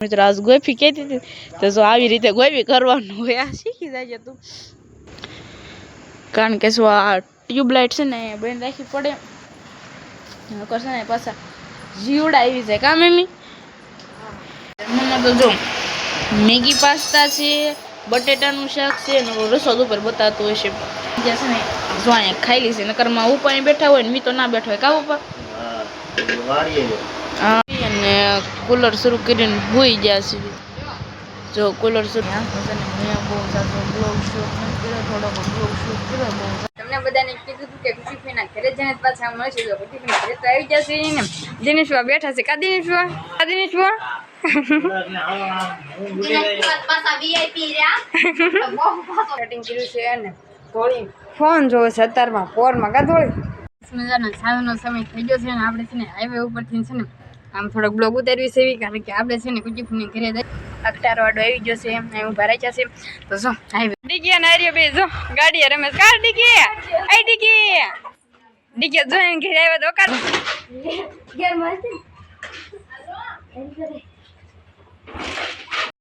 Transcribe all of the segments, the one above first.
મિત્રો આજ ગોપી કહેતી હતી તો જો આવી રીતે ગોપી કરવાનું હોય આ શીખી જાય તું કારણ કે શું આ ટ્યુબલાઇટ છે ને બેન રાખવી પડે કરશે ને પાછા જીવડા આવી જાય કા મમ્મી તો જો મેગી પાસ્તા છે બટેટાનું શાક છે ને રસોદ ઉપર બતાવતું હોય છે જ્યાં છે ને જો અહીંયા ખાઈ લીધી નકરમાં ઉપર બેઠા હોય ને મી તો ના બેઠા હોય કા ઉપર અને કુલર શરૂ કરીને હોઈ ગયા છે જો કુલર શરૂ મેં બહુ સારો બ્લોગ શૂટ કર્યો થોડોક બ્લોગ શૂટ કર્યો બહુ તમને બધાને કીધું હતું કે કુટીફીના ઘરે જઈને પાછા મળશે તો કુટીફીના ઘરે તો આવી જશે ને દિનેશવા બેઠા છે કા દિનેશવા પાછા વીઆઈપી રહ્યા કટિંગ કર્યું છે અને થોડી ફોન જોવે છે અત્યારમાં પોરમાં કા થોડી મજાનો સાંજનો સમય થઈ ગયો છે ને આપણે છે ને હાઈવે ઉપરથી છે ને આમ થોડોક બ્લોગ ઉતારવી છે કારણ કે આપણે છે ને કુટીફીની ઘરે અખટારો વાડો આવી ગયો છે એમ ભરાઈ જશે તો જો હાઈવે ડીકી અને આર્યો બે જો ગાડી રમેશ કાર ડીકી આઈ ડીકી જો એમ ઘરે આવ્યા તો કાર ઘેર મળતી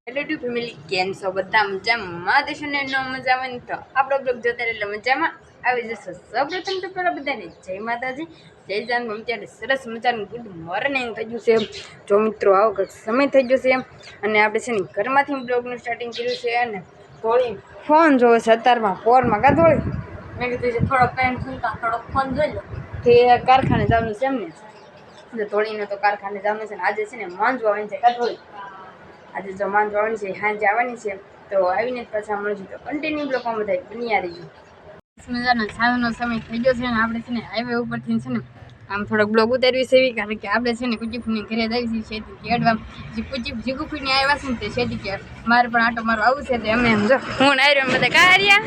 હેલો ટુ ફેમિલી કેમ છો બધા મજામાં દેશો ને નો મજામાં તો આપણો બ્લોગ જોતા એટલે મજામાં આવી જશો સૌપ્રથમ તો પેલા બધાને જય માતાજી જય જાન અત્યારે સરસ મજાનું ગુડ મોર્નિંગ થઈ ગયું છે જો મિત્રો આવો કંઈક સમય થઈ ગયો છે અને આપણે છે ને ઘરમાંથી બ્લોગનું સ્ટાર્ટિંગ કર્યું છે અને થોડી ફોન જોવે છે અત્યારમાં પોરમાં કા થોડી મેં કીધું છે થોડો પેન ખૂલતા થોડો ફોન જોઈ લો તે કારખાને જવાનું છે એમને થોડીને તો કારખાને જવાનું છે ને આજે છે ને માંજવા આવવાની છે કા થોડી આજે જો માંજવા આવવાની છે સાંજે આવવાની છે તો આવીને જ પાછા મળશું તો કન્ટિન્યુ બ્લોગમાં બધા બન્યા રહીશું મજાનો સાંજનો સમય થઈ ગયો છે ને આપણે છે ને હાઈવે ઉપરથી છે ને આમ થોડોક બ્લોગ ઉતારવી છે કારણ કે આપણે છે ને કુચીફૂની ઘરે આવી છીએ શેતી કેડવા જે જીગુફીની આવ્યા છે ને તે શેતી કે મારે પણ આટો મારો આવું છે તો અમે એમ જો હું નાર્યો એમ બધા કાર્યા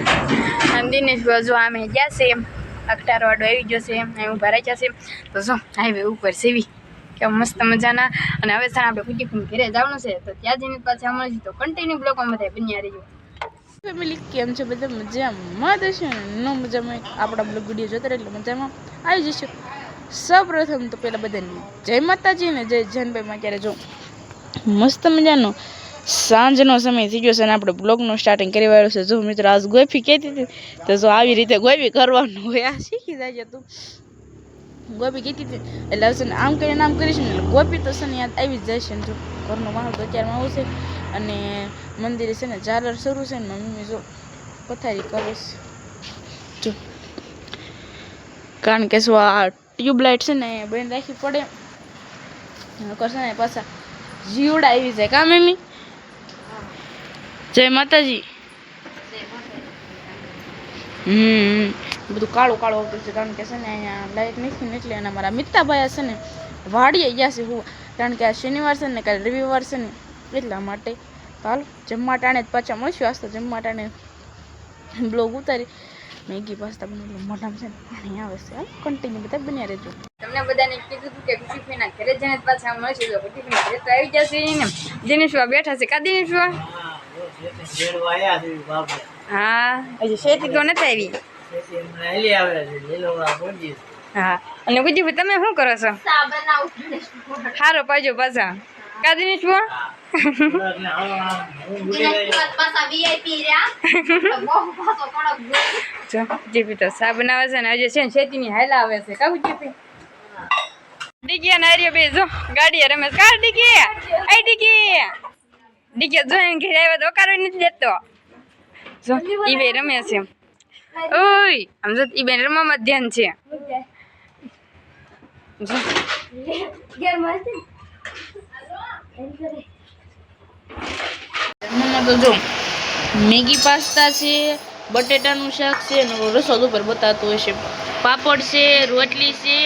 અને દિનેશ જો અમે ગયા છે એમ અખટારો વાડો આવી ગયો છે એમ ભરાઈ જશે તો જો હાઈવે ઉપર સેવી કેમ મસ્ત મજાના અને હવે સારા આપણે કુચીફૂની ઘરે જવાનું છે તો ત્યાં જઈને પાછા મળીશું તો કન્ટિન્યુ બ્લોગમાં બધા બન્યા રહીશું ફેમિલી કેમ છે બધા મજામાં થશે નો મજામાં આપણા બ્લોગ વિડીયો જોતા રહે એટલે મજામાં આવી જશે સૌપ્રથમ તો પેલા બધાને જય માતાજી ને જય જનભાઈમાં ક્યારે જો મસ્ત મજાનો સાંજનો સમય થઈ ગયો છે અને આપણે બ્લોગનું સ્ટાર્ટિંગ કરી વાળું છે જો મિત્રો આજ ગોપી કહેતી હતી તો જો આવી રીતે ગોપી કરવાનું હોય આ શીખી જાય તું ગોપી કહેતી હતી એટલે હવે ને આમ કરીને આમ કરીશ ને એટલે ગોપી તો છે ને યાદ આવી જ જાય છે ને જો ઘરનો માહોલ તો અત્યારમાં આવશે અને મંદિરે છે ને ઝાલર શરૂ છે ને મમ્મી જો પથારી કરે છે જો કારણ કે શું આ ટ્યુબલાઇટ છે ને બેન રાખવી પડે કરશે ને પાછા જીવડા આવી જાય કા મમ્મી જય માતાજી બધું કાળું કાળું આવતું છે કારણ કે છે ને અહીંયા લાઇટ નથી ને એટલે એના મારા મિત્તાભાઈ છે ને વાડીએ ગયા છે હું કારણ કે આ શનિવાર છે ને કાલે રવિવાર છે ને એટલા માટે હાલો જમવા ટાણે જ પાછા મળશું આજ તો જમવા ટાણે બ્લોગ ઉતારી મેગી પાસ્તા બનાવેલું મોઢામાં છે ને પાણી આવે છે હાલ કન્ટિન્યુ બધા બન્યા રહેજો તમને બધાને કીધું હતું કે કુટીફીના ઘરે જઈને પાછા મળશે તો કુટીફીના ઘરે તો આવી જશે ને દિનેશવા બેઠા છે કા દિનેશવા હા હજી શેતી તો નથી આવી હા અને કુટીફી તમે શું કરો છો સારો પાજો પાછા કા દિનેશવા જીપી તો સા બનાવે છે ને હજી છે ને શેતીની હાયલા આવે છે કાવું જીપી ડીકી અને આર્યો બે જો ગાડી રમેશ કાર ડીકી આઈ ડીકી જો એમ ઘરે આવ્યા તો કારો નથી દેતો જો ઈ બે રમે છે ઓય આમ જો ઈ બે રમવામાં ધ્યાન છે જો ઘેર મળતી તો જો મેગી પાસ્તા છે બટેટાનું શાક છે અને રસોદ ઉપર બતાવતું હોય છે પાપડ છે રોટલી છે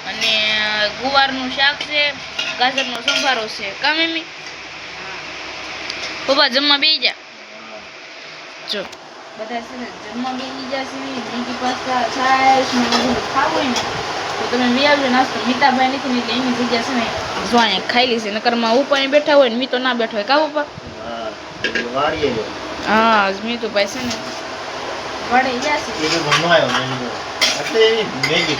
અને ગુવારનું શાક છે ગાજરનો સંભારો છે કા મમ્મી પપ્પા જમવા બેસી જા જો બધા છે ને જમવા બેસી જશે મેગી પાસ્તા છાશ ને બધું ખાવું હોય ને તો તમે લઈ આવજો નાસ્તો મીતાભાઈ નથી એટલે એની જગ્યા છે ને જો અહીંયા ખાઈ લીધી નકરમાં ઉપર બેઠા હોય ને મી તો ના બેઠો હોય કા પપ્પા હા મીતુભાઈ છે ને વડે જશે મેગી